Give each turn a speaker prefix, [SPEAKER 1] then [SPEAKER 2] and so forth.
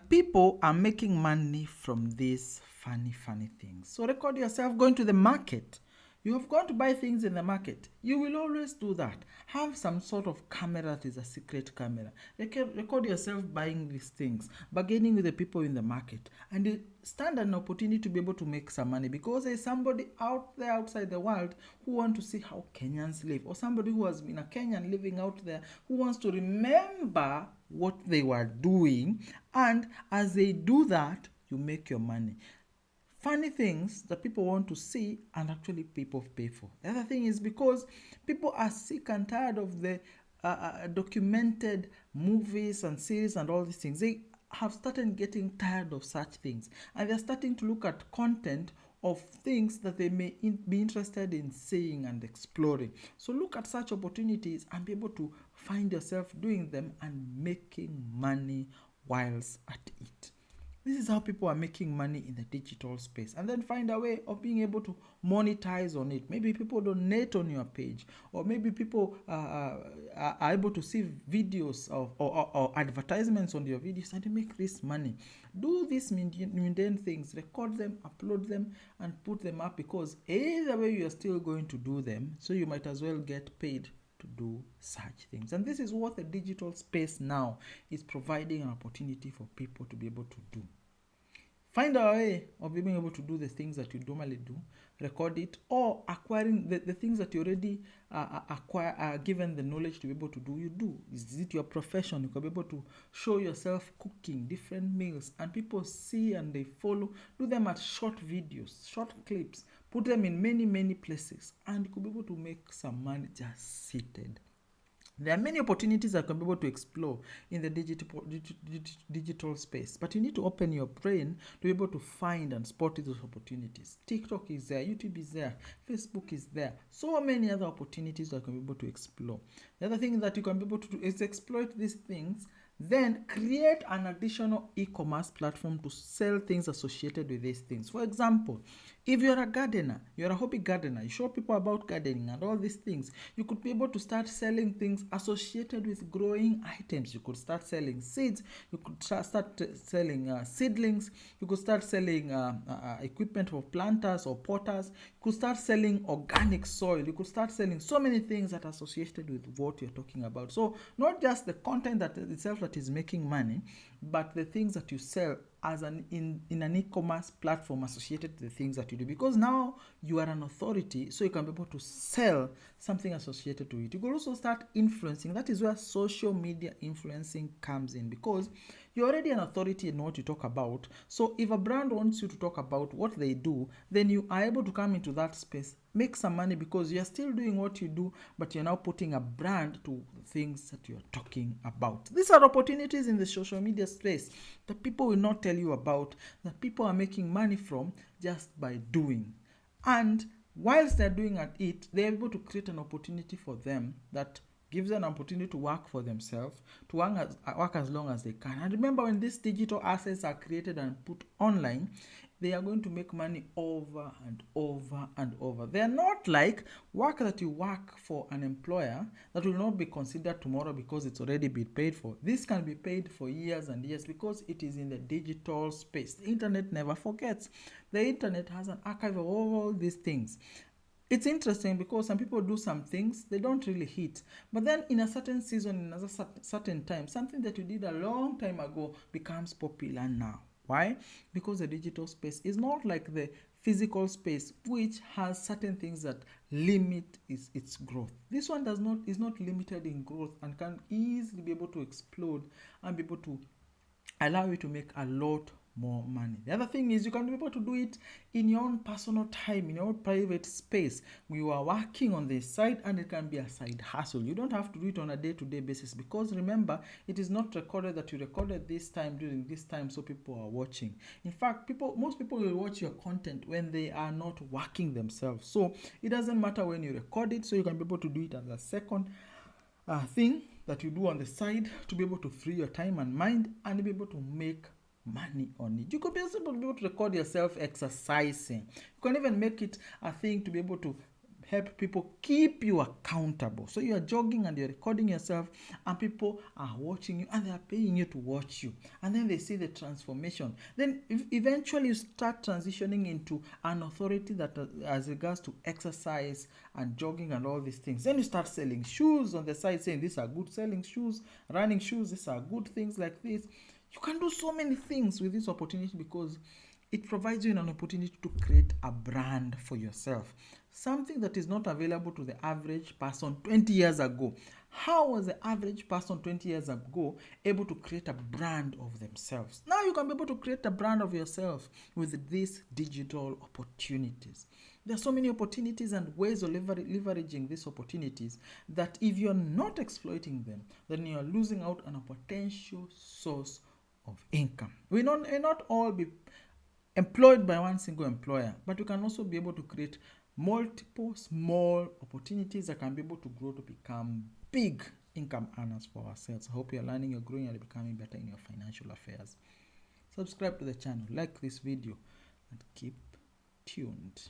[SPEAKER 1] people are making money from these funny things. So record yourself going to the market. You have gone to buy things in the market. You will always do that. Have some sort of camera that is a secret camera. Record yourself buying these things, bargaining with the people in the market, and you stand an opportunity to be able to make some money because there's somebody out there outside the world who want to see how Kenyans live, or somebody who has been a Kenyan living out there who wants to remember what they were doing, and as they do that, you make your money. Funny things that people want to see and actually people pay for. The other thing is because people are sick and tired of the documented movies and series and all these things. They have started getting tired of such things, and they're starting to look at content of things that they may be interested in seeing and exploring. So look at such opportunities and be able to find yourself doing them and making money whilst at it. This is how people are making money in the digital space, and then find a way of being able to monetize on it. Maybe people donate on your page, or maybe people are able to see videos or advertisements on your videos and make this money. Do these mundane things, record them, upload them, and put them up, because either way you are still going to do them, so you might as well get paid to do such things. And this is what the digital space now is providing an opportunity for people to be able to do. Find a way of being able to do the things that you normally do, record it, or acquiring the things that you already are given the knowledge to be able to do, you do. Is it your profession? You can be able to show yourself cooking different meals, and people see and they follow. Do them at short videos, short clips, put them in many places, and you could be able to make some money just seated. There are many opportunities that you can be able to explore in the digital space, but you need to open your brain to be able to find and spot those opportunities. TikTok is there, YouTube is there, Facebook is there. So many other opportunities that you can be able to explore. The other thing that you can be able to do is exploit these things, then create an additional e-commerce platform to sell things associated with these things. For example, if you're a gardener, you're a hobby gardener, you show people about gardening and all these things, you could be able to start selling things associated with growing items. You could start selling seeds, you could start selling seedlings, you could start selling equipment for planters or potters, you could start selling organic soil, you could start selling so many things that are associated with what you're talking about. So not just the content that itself that is making money, but the things that you sell as in an e-commerce platform associated to the things that you do, because now you are an authority, so you can be able to sell something associated to it. You could also start influencing. That is where social media influencing comes in, because you're already an authority in what you talk about. So if a brand wants you to talk about what they do, then you are able to come into that space, make some money, because you're still doing what you do, but you're now putting a brand to things that you're talking about. These are opportunities in the social media space that people will not tell you about, that people are making money from just by doing. And whilst they're doing at it, they're able to create an opportunity for them that gives them an opportunity to work for themselves, to work as long as they can. And remember, when these digital assets are created and put online, they are going to make money over and over and over. They are not like work that you work for an employer that will not be considered tomorrow because it's already been paid for. This can be paid for years and years because it is in the digital space. The internet never forgets. The internet has an archive of all these things. It's interesting because some people do some things, they don't really hit. But then in a certain season, in a certain time, something that you did a long time ago becomes popular now. Why? Because the digital space is not like the physical space, which has certain things that limit its growth. This one is not limited in growth and can easily be able to explode and be able to allow you to make a lot more money. The other thing is you can be able to do it in your own personal time, in your own private space. You are working on this side and it can be a side hustle. You don't have to do it on a day-to-day basis, because remember, it is not recorded that you recorded this time during this time so people are watching. In fact, most people will watch your content when they are not working themselves. So it doesn't matter when you record it, so you can be able to do it as a second thing that you do on the side to be able to free your time and mind and be able to make money on it. You could be able to record yourself exercising. You can even make it a thing to be able to help people keep you accountable. So you are jogging and you're recording yourself, and people are watching you and they are paying you to watch you. And then they see the transformation. Then eventually you start transitioning into an authority that as regards to exercise and jogging and all these things. Then you start selling shoes on the side, saying these are good selling shoes, running shoes, these are good things like this. You can do so many things with this opportunity because it provides you an opportunity to create a brand for yourself. Something that is not available to the average person 20 years ago. How was the average person 20 years ago able to create a brand of themselves? Now you can be able to create a brand of yourself with these digital opportunities. There are so many opportunities and ways of leveraging these opportunities that if you're not exploiting them, then you're losing out on a potential source of income. We may not all be employed by one single employer, but we can also be able to create multiple small opportunities that can be able to grow to become big income earners for ourselves. I hope you're learning, you're growing, and becoming better in your financial affairs. Subscribe to the channel, like this video, and keep tuned.